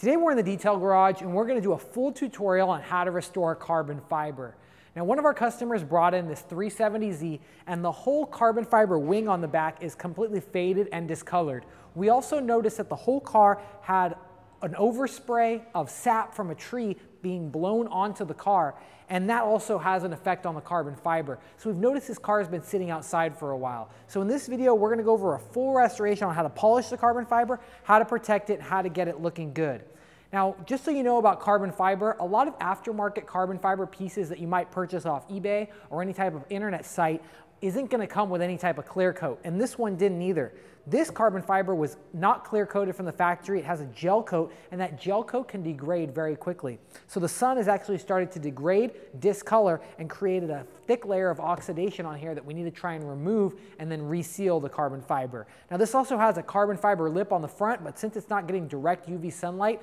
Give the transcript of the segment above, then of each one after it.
Today we're in the detail garage and we're going to do a full tutorial on how to restore carbon fiber. Now one of our customers brought in this 370Z and the whole carbon fiber wing on the back is completely faded and discolored. We also noticed that the whole car had an overspray of sap from a tree being blown onto the car, and that also has an effect on the carbon fiber. So we've noticed this car has been sitting outside for a while. So in this video, we're going to go over a full restoration on how to polish the carbon fiber, how to protect it, how to get it looking good. Now, just so you know about carbon fiber, a lot of aftermarket carbon fiber pieces that you might purchase off eBay or any type of internet site isn't going to come with any type of clear coat, and this one didn't either. This carbon fiber was not clear coated from the factory. It has a gel coat, and that gel coat can degrade very quickly. So the sun has actually started to degrade, discolor, and created a thick layer of oxidation on here that we need to try and remove and then reseal the carbon fiber. Now this also has a carbon fiber lip on the front, but since it's not getting direct UV sunlight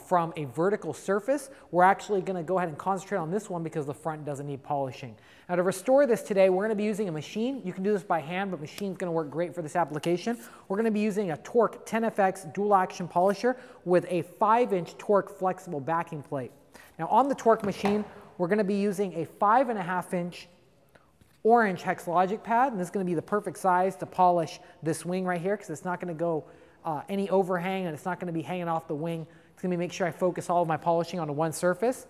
from a vertical surface, we're actually going to go ahead and concentrate on this one because the front doesn't need polishing. Now to restore this today, we're going to be using a machine. You can do this by hand, but machine's going to work great for this application. We're going to be using a Torque 10FX dual action polisher with a 5-inch Torque flexible backing plate. Now on the Torque machine, we're going to be using a 5.5-inch orange Hexlogic pad, and this is going to be the perfect size to polish this wing right here because it's not going to go any overhang and it's not going to be hanging off the wing. It's going to make sure I focus all of my polishing onto one surface.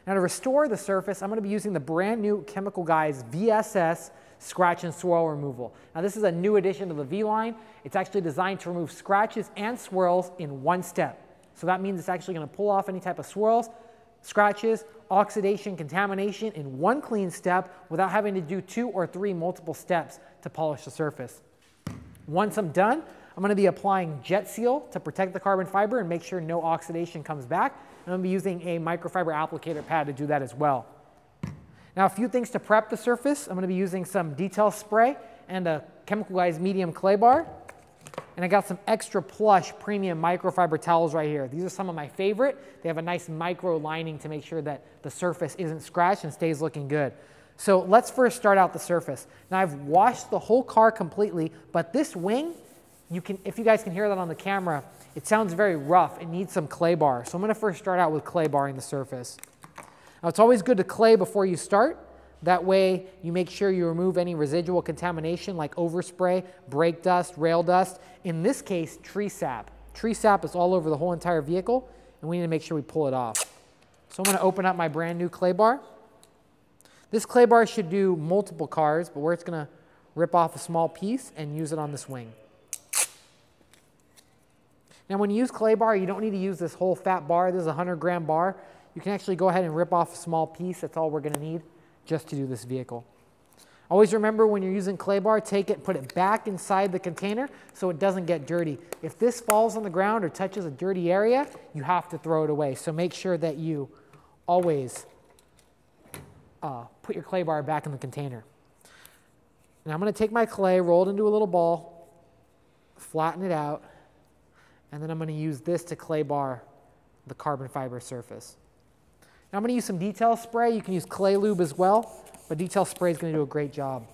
Now to restore the surface, I'm going to be using the brand new Chemical Guys VSS Scratch and Swirl Removal. Now this is a new addition to the V line. It's actually designed to remove scratches and swirls in one step. So that means it's actually going to pull off any type of swirls, scratches, oxidation, contamination in one clean step without having to do 2 or 3 multiple steps to polish the surface. Once I'm done, I'm going to be applying Jet Seal to protect the carbon fiber and make sure no oxidation comes back. I'm going to be using a microfiber applicator pad to do that as well. Now a few things to prep the surface. I'm going to be using some detail spray and a Chemical Guys medium clay bar. And I got some extra plush premium microfiber towels right here. These are some of my favorite. They have a nice micro lining to make sure that the surface isn't scratched and stays looking good. So let's first start out the surface. Now I've washed the whole car completely, but this wing, if you guys can hear that on the camera, it sounds very rough. It needs some clay bar. So I'm going to first start out with clay barring the surface. Now it's always good to clay before you start. That way you make sure you remove any residual contamination like overspray, brake dust, rail dust. In this case, tree sap. Tree sap is all over the whole entire vehicle and we need to make sure we pull it off. So I'm going to open up my brand new clay bar. This clay bar should do multiple cars, but we're just going to rip off a small piece and use it on this wing. Now when you use clay bar, you don't need to use this whole fat bar. This is a 100-gram bar. You can actually go ahead and rip off a small piece. That's all we're going to need just to do this vehicle. Always remember when you're using clay bar, take it, put it back inside the container so it doesn't get dirty. If this falls on the ground or touches a dirty area, you have to throw it away. So make sure that you always put your clay bar back in the container. Now I'm going to take my clay, roll it into a little ball, flatten it out, and then I'm going to use this to clay bar the carbon fiber surface. Now I'm going to use some detail spray. You can use clay lube as well, but detail spray is going to do a great job.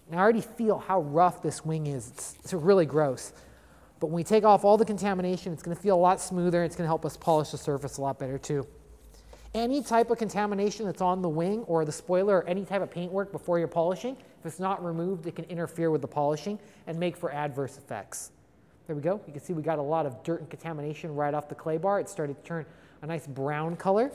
Now I already feel how rough this wing is. It's really gross. But when we take off all the contamination, it's going to feel a lot smoother. It's going to help us polish the surface a lot better too. Any type of contamination that's on the wing or the spoiler or any type of paintwork before you're polishing, if it's not removed, it can interfere with the polishing and make for adverse effects. There we go. You can see we got a lot of dirt and contamination right off the clay bar. It started to turn a nice brown color.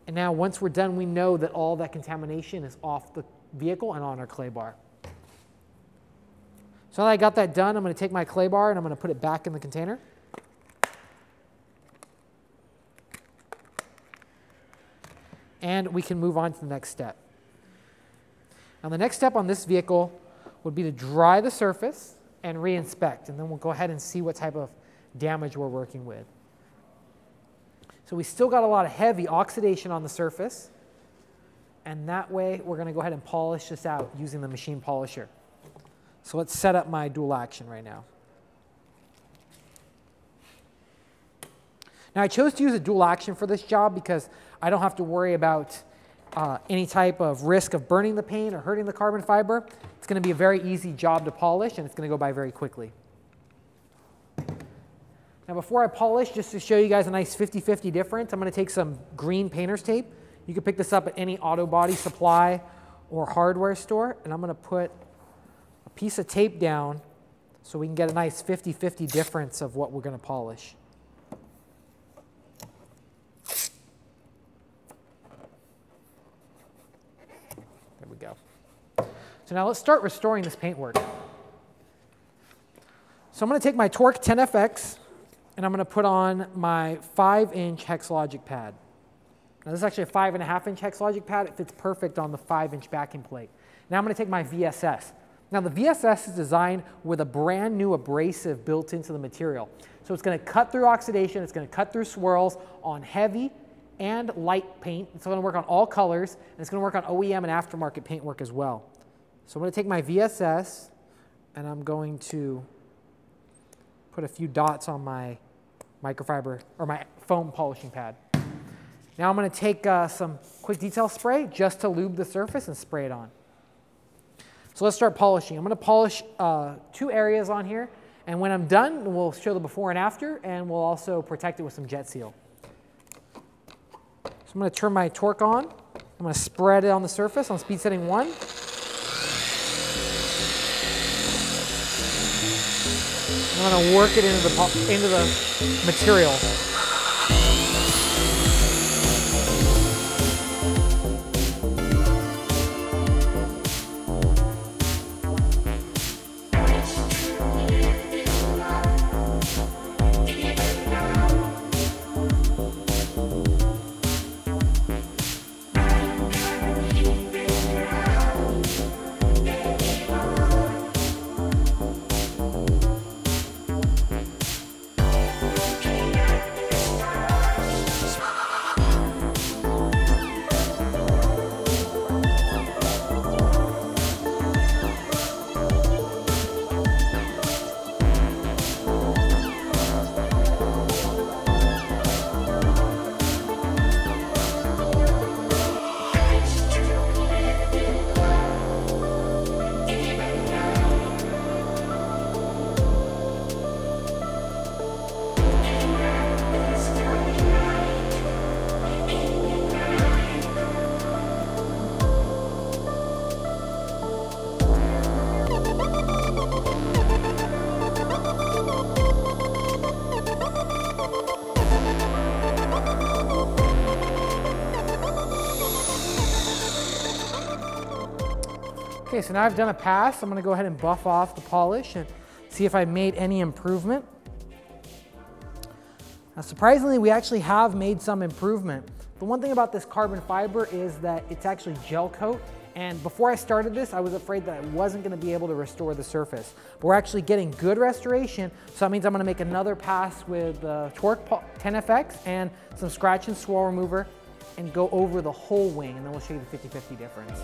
And now once we're done, we know that all that contamination is off the vehicle and on our clay bar. So now that I got that done, I'm going to take my clay bar and I'm going to put it back in the container. And we can move on to the next step. Now the next step on this vehicle would be to dry the surface and re-inspect, and then we'll go ahead and see what type of damage we're working with. So we still got a lot of heavy oxidation on the surface, and that way we're going to go ahead and polish this out using the machine polisher. So let's set up my dual action right now. Now I chose to use a dual action for this job because I don't have to worry about any type of risk of burning the paint or hurting the carbon fiber. It's going to be a very easy job to polish and it's going to go by very quickly. Now before I polish, just to show you guys a nice 50-50 difference, I'm going to take some green painter's tape. You can pick this up at any auto body supply or hardware store, and I'm going to put a piece of tape down so we can get a nice 50-50 difference of what we're going to polish. There we go. So now let's start restoring this paintwork. So I'm going to take my Torque 10FX and I'm going to put on my 5-inch Hexlogic pad. Now this is actually a 5.5-inch Hexlogic pad. It fits perfect on the 5-inch backing plate. Now I'm going to take my VSS. Now the VSS is designed with a brand new abrasive built into the material. So it's going to cut through oxidation, it's going to cut through swirls on heavy and light paint. It's going to work on all colors, and it's going to work on OEM and aftermarket paintwork as well. So I'm going to take my VSS and I'm going to put a few dots on my microfiber or my foam polishing pad. Now I'm going to take some quick detail spray just to lube the surface and spray it on. So let's start polishing. I'm going to polish 2 areas on here, and when I'm done, we'll show the before and after, and we'll also protect it with some Jet Seal. So I'm going to turn my torque on. I'm going to spread it on the surface on speed setting 1. I'm going to work it into the material. Okay, so now I've done a pass. I'm going to go ahead and buff off the polish and see if I made any improvement. Now, surprisingly, we actually have made some improvement. The one thing about this carbon fiber is that it's actually gel coat. And before I started this, I was afraid that I wasn't going to be able to restore the surface. But we're actually getting good restoration, so that means I'm going to make another pass with Torque 10FX and some scratch and swirl remover and go over the whole wing, and then we'll show you the 50-50 difference.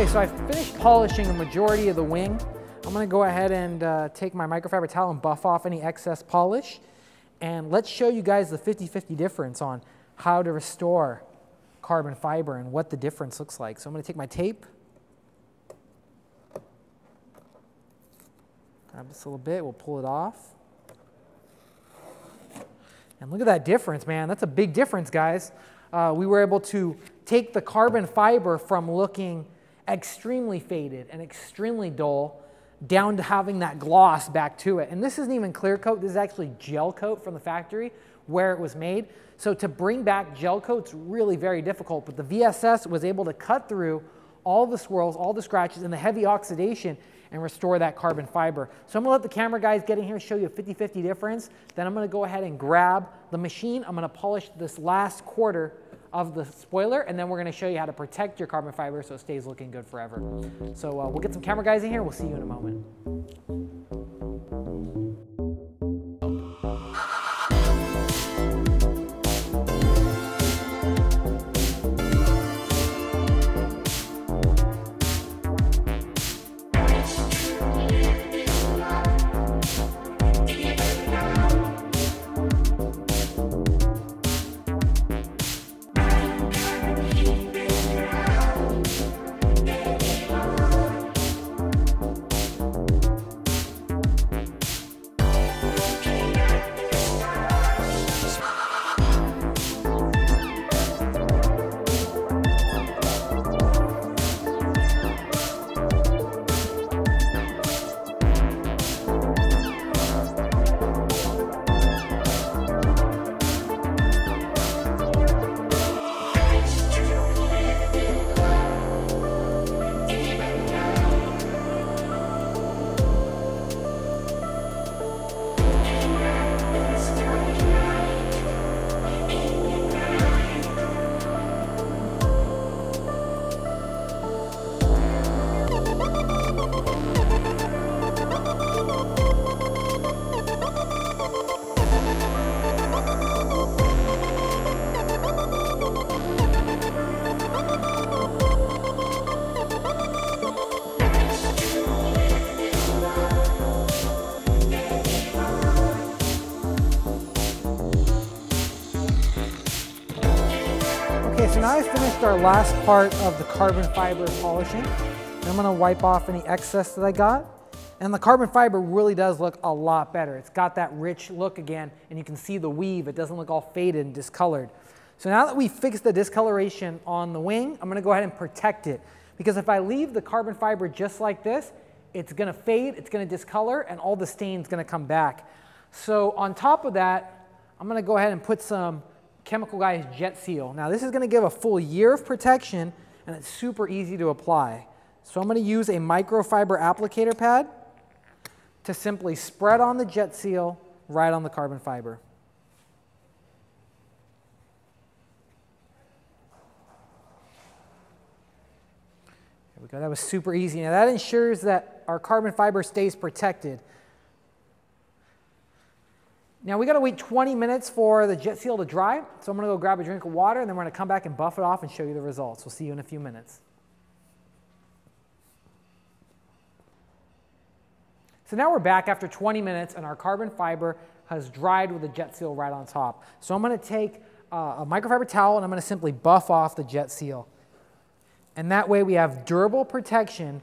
so I finished polishing a majority of the wing. I'm gonna go ahead and take my microfiber towel and buff off any excess polish. And let's show you guys the 50-50 difference on how to restore carbon fiber and what the difference looks like. So I'm gonna take my tape, grab this a little bit, we'll pull it off. And look at that difference, man. That's a big difference, guys. We were able to take the carbon fiber from looking extremely faded and extremely dull down to having that gloss back to it. And this isn't even clear coat. This is actually gel coat from the factory where it was made. So to bring back gel coat's really very difficult, but the VSS was able to cut through all the swirls, all the scratches, and the heavy oxidation and restore that carbon fiber. So I'm gonna let the camera guys get in here and show you a 50-50 difference. Then I'm gonna go ahead and grab the machine. I'm gonna polish this last quarter of the spoiler, and then we're gonna show you how to protect your carbon fiber so it stays looking good forever. So we'll get some camera guys in here. We'll see you in a moment. Okay, so now I've finished our last part of the carbon fiber polishing. I'm gonna wipe off any excess that I got. And the carbon fiber really does look a lot better. It's got that rich look again, and you can see the weave. It doesn't look all faded and discolored. So now that we fixed the discoloration on the wing, I'm gonna go ahead and protect it. Because if I leave the carbon fiber just like this, it's gonna fade, it's gonna discolor, and all the stain's gonna come back. So on top of that, I'm gonna go ahead and put some Chemical Guys Jet Seal. Now this is gonna give a full year of protection, and it's super easy to apply. So I'm gonna use a microfiber applicator pad to simply spread on the Jet Seal right on the carbon fiber. There we go, that was super easy. Now that ensures that our carbon fiber stays protected. Now we gotta wait 20 minutes for the Jet Seal to dry, so I'm gonna go grab a drink of water and then we're gonna come back and buff it off and show you the results. We'll see you in a few minutes. So now we're back after 20 minutes and our carbon fiber has dried with the Jet Seal right on top. So I'm gonna take a microfiber towel and I'm gonna simply buff off the Jet Seal. And that way we have durable protection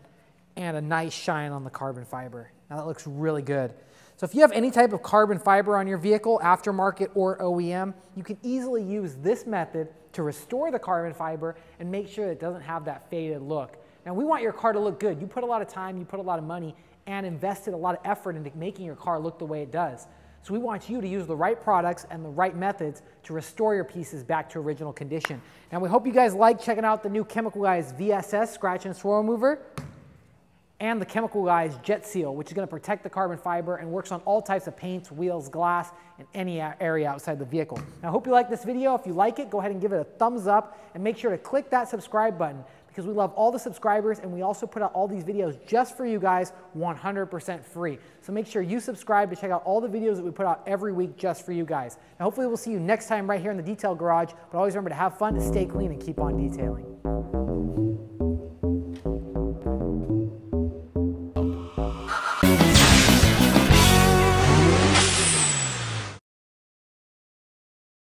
and a nice shine on the carbon fiber. Now that looks really good. So if you have any type of carbon fiber on your vehicle, aftermarket or OEM, you can easily use this method to restore the carbon fiber and make sure it doesn't have that faded look. Now we want your car to look good. You put a lot of time, you put a lot of money, and invested a lot of effort into making your car look the way it does. So we want you to use the right products and the right methods to restore your pieces back to original condition. And we hope you guys like checking out the new Chemical Guys VSS Scratch and Swirl Remover and the Chemical Guys Jet Seal, which is going to protect the carbon fiber and works on all types of paints, wheels, glass, and any area outside the vehicle. Now I hope you like this video. If you like it, go ahead and give it a thumbs up and make sure to click that subscribe button, because we love all the subscribers and we also put out all these videos just for you guys 100% free. So make sure you subscribe to check out all the videos that we put out every week just for you guys. Now hopefully we'll see you next time right here in the Detail Garage, but always remember to have fun, to stay clean, and keep on detailing.